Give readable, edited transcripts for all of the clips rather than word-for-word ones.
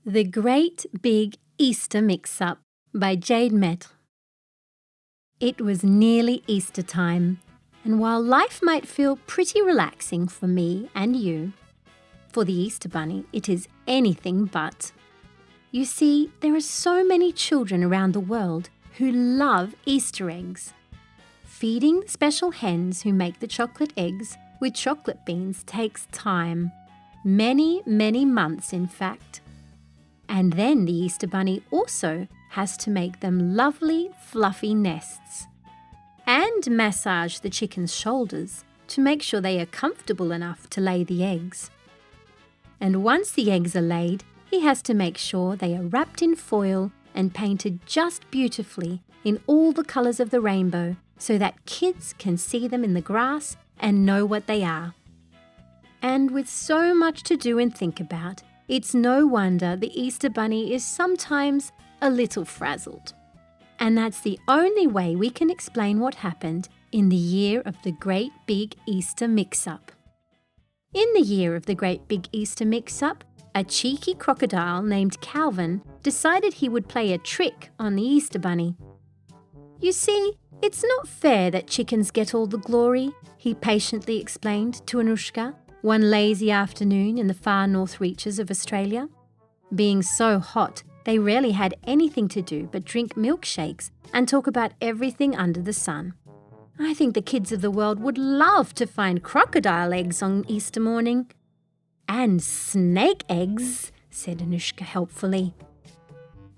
The Great Big Easter Mix-Up by Jade Maitre. It was nearly Easter time, and while life might feel pretty relaxing for me and you, for the Easter Bunny it is anything but. You see, there are so many children around the world who love Easter eggs. Feeding the special hens who make the chocolate eggs with chocolate beans takes time. Many, many months, in fact. And then the Easter Bunny also has to make them lovely, fluffy nests. And massage the chicken's shoulders to make sure they are comfortable enough to lay the eggs. And once the eggs are laid, he has to make sure they are wrapped in foil and painted just beautifully in all the colours of the rainbow so that kids can see them in the grass and know what they are. And with so much to do and think about, it's no wonder the Easter Bunny is sometimes a little frazzled. And that's the only way we can explain what happened in the year of the Great Big Easter Mix-Up. In the year of the Great Big Easter Mix-Up, a cheeky crocodile named Calvin decided he would play a trick on the Easter Bunny. You see, it's not fair that chickens get all the glory, he patiently explained to Anushka one lazy afternoon in the far north reaches of Australia. Being so hot, they rarely had anything to do but drink milkshakes and talk about everything under the sun. I think the kids of the world would love to find crocodile eggs on Easter morning. And snake eggs, said Anushka helpfully.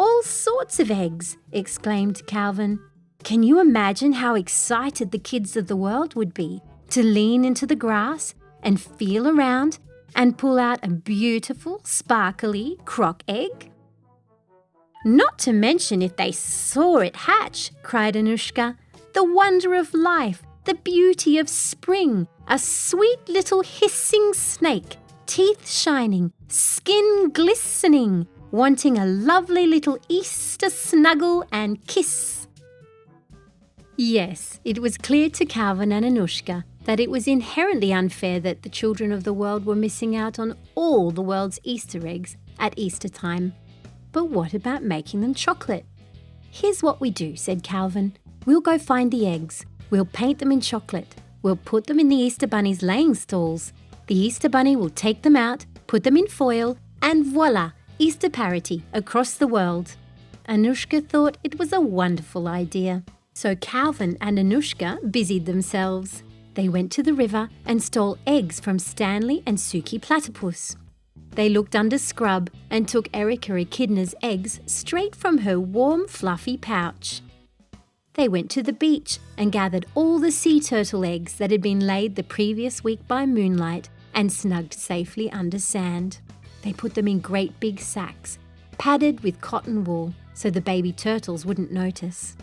All sorts of eggs, exclaimed Calvin. Can you imagine how excited the kids of the world would be to lean into the grass and feel around and pull out a beautiful, sparkly croc egg? Not to mention if they saw it hatch, cried Anushka. The wonder of life, the beauty of spring, a sweet little hissing snake, teeth shining, skin glistening, wanting a lovely little Easter snuggle and kiss. Yes, it was clear to Calvin and Anushka that it was inherently unfair that the children of the world were missing out on all the world's Easter eggs at Easter time. But what about making them chocolate? Here's what we do, said Calvin. We'll go find the eggs. We'll paint them in chocolate. We'll put them in the Easter Bunny's laying stalls. The Easter Bunny will take them out, put them in foil, and voila, Easter parity across the world. Anushka thought it was a wonderful idea. So Calvin and Anushka busied themselves. They went to the river and stole eggs from Stanley and Suki Platypus. They looked under scrub and took Erica Echidna's eggs straight from her warm, fluffy pouch. They went to the beach and gathered all the sea turtle eggs that had been laid the previous week by moonlight and snugged safely under sand. They put them in great big sacks, padded with cotton wool so the baby turtles wouldn't notice.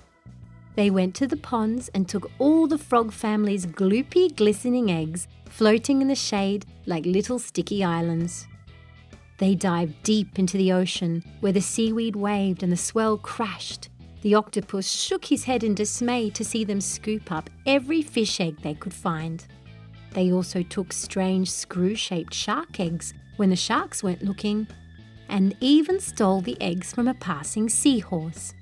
They went to the ponds and took all the frog family's gloopy, glistening eggs floating in the shade like little sticky islands. They dived deep into the ocean where the seaweed waved and the swell crashed. The octopus shook his head in dismay to see them scoop up every fish egg they could find. They also took strange screw-shaped shark eggs when the sharks weren't looking, and even stole the eggs from a passing seahorse.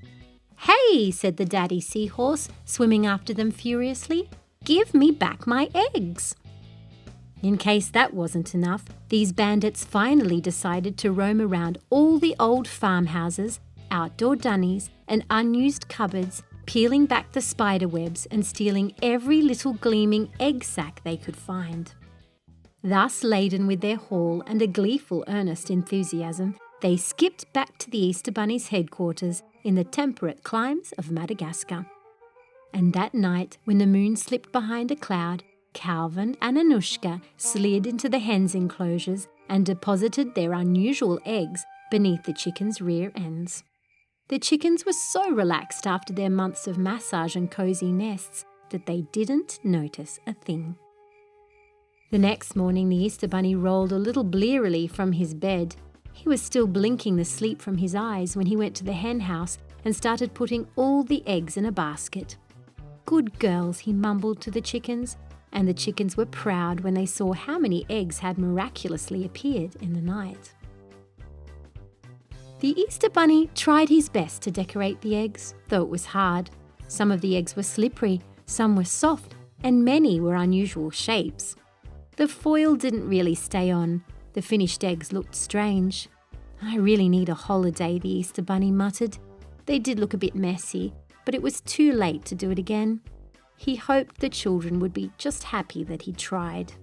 "Hey," said the daddy seahorse, swimming after them furiously, "give me back my eggs." In case that wasn't enough, these bandits finally decided to roam around all the old farmhouses, outdoor dunnies, and unused cupboards, peeling back the spider webs and stealing every little gleaming egg sack they could find. Thus laden with their haul and a gleeful earnest enthusiasm, they skipped back to the Easter Bunny's headquarters in the temperate climes of Madagascar. And that night, when the moon slipped behind a cloud, Calvin and Anushka slid into the hens' enclosures and deposited their unusual eggs beneath the chickens' rear ends. The chickens were so relaxed after their months of massage and cosy nests that they didn't notice a thing. The next morning, the Easter Bunny rolled a little blearily from his bed. He was still blinking the sleep from his eyes when he went to the hen house and started putting all the eggs in a basket. "Good girls," he mumbled to the chickens. and the chickens were proud when they saw how many eggs had miraculously appeared in the night. The Easter Bunny tried his best to decorate the eggs, though it was hard. Some of the eggs were slippery, some were soft, and many were unusual shapes. The foil didn't really stay on. The finished eggs looked strange. "I really need a holiday," the Easter Bunny muttered. They did look a bit messy, but it was too late to do it again. He hoped the children would be just happy that he tried.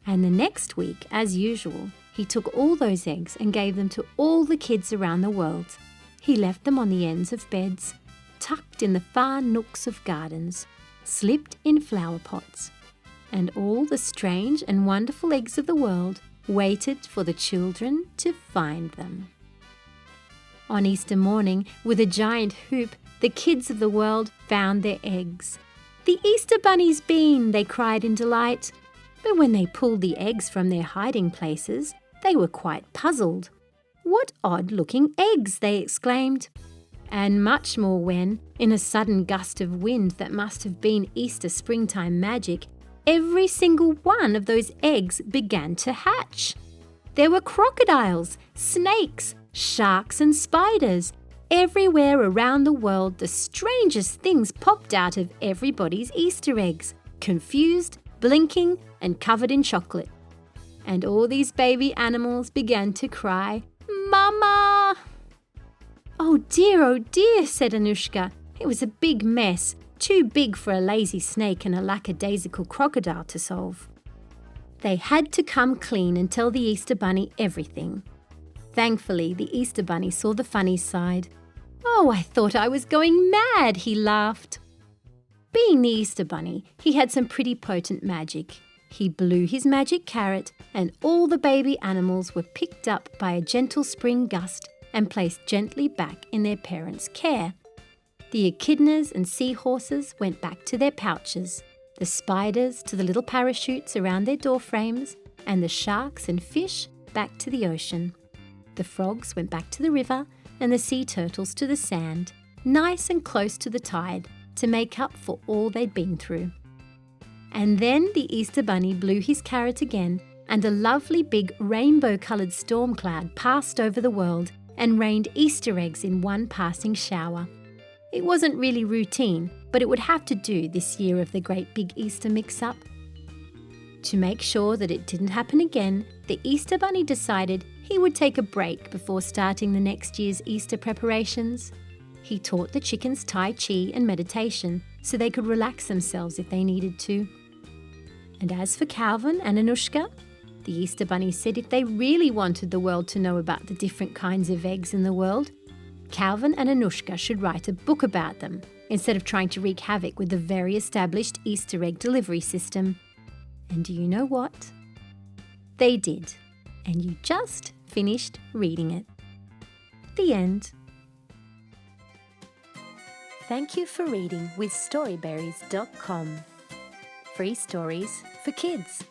And the next week, as usual, he took all those eggs and gave them to all the kids around the world. He left them on the ends of beds, tucked in the far nooks of gardens, slipped in flower pots. And all the strange and wonderful eggs of the world waited for the children to find them. On Easter morning, with a giant hoop, the kids of the world found their eggs. "The Easter Bunny's been!" they cried in delight. But when they pulled the eggs from their hiding places, they were quite puzzled. "What odd-looking eggs!" they exclaimed. And much more when, in a sudden gust of wind that must have been Easter springtime magic, every single one of those eggs began to hatch. There were crocodiles, snakes, sharks and spiders. Everywhere around the world, the strangest things popped out of everybody's Easter eggs, confused, blinking, and covered in chocolate. And all these baby animals began to cry, "Mama!" Oh dear, said Anushka. It was a big mess, too big for a lazy snake and a lackadaisical crocodile to solve. They had to come clean and tell the Easter Bunny everything. Thankfully, the Easter Bunny saw the funny side. "Oh, I thought I was going mad," he laughed. Being the Easter Bunny, he had some pretty potent magic. He blew his magic carrot, and all the baby animals were picked up by a gentle spring gust and placed gently back in their parents' care. The echidnas and seahorses went back to their pouches, the spiders to the little parachutes around their door frames, and the sharks and fish back to the ocean. The frogs went back to the river, and the sea turtles to the sand, nice and close to the tide, to make up for all they'd been through. And then the Easter Bunny blew his carrot again, and a lovely big rainbow-coloured storm cloud passed over the world and rained Easter eggs in one passing shower. It wasn't really routine, but it would have to do this year of the Great Big Easter Mix-Up. To make sure that it didn't happen again, the Easter Bunny decided he would take a break before starting the next year's Easter preparations. He taught the chickens Tai Chi and meditation so they could relax themselves if they needed to. And as for Calvin and Anushka, the Easter Bunny said if they really wanted the world to know about the different kinds of eggs in the world, Calvin and Anushka should write a book about them instead of trying to wreak havoc with the very established Easter egg delivery system. And do you know what? They did, and you just finished reading it. The end. Thank you for reading with Storyberries.com. Free stories for kids.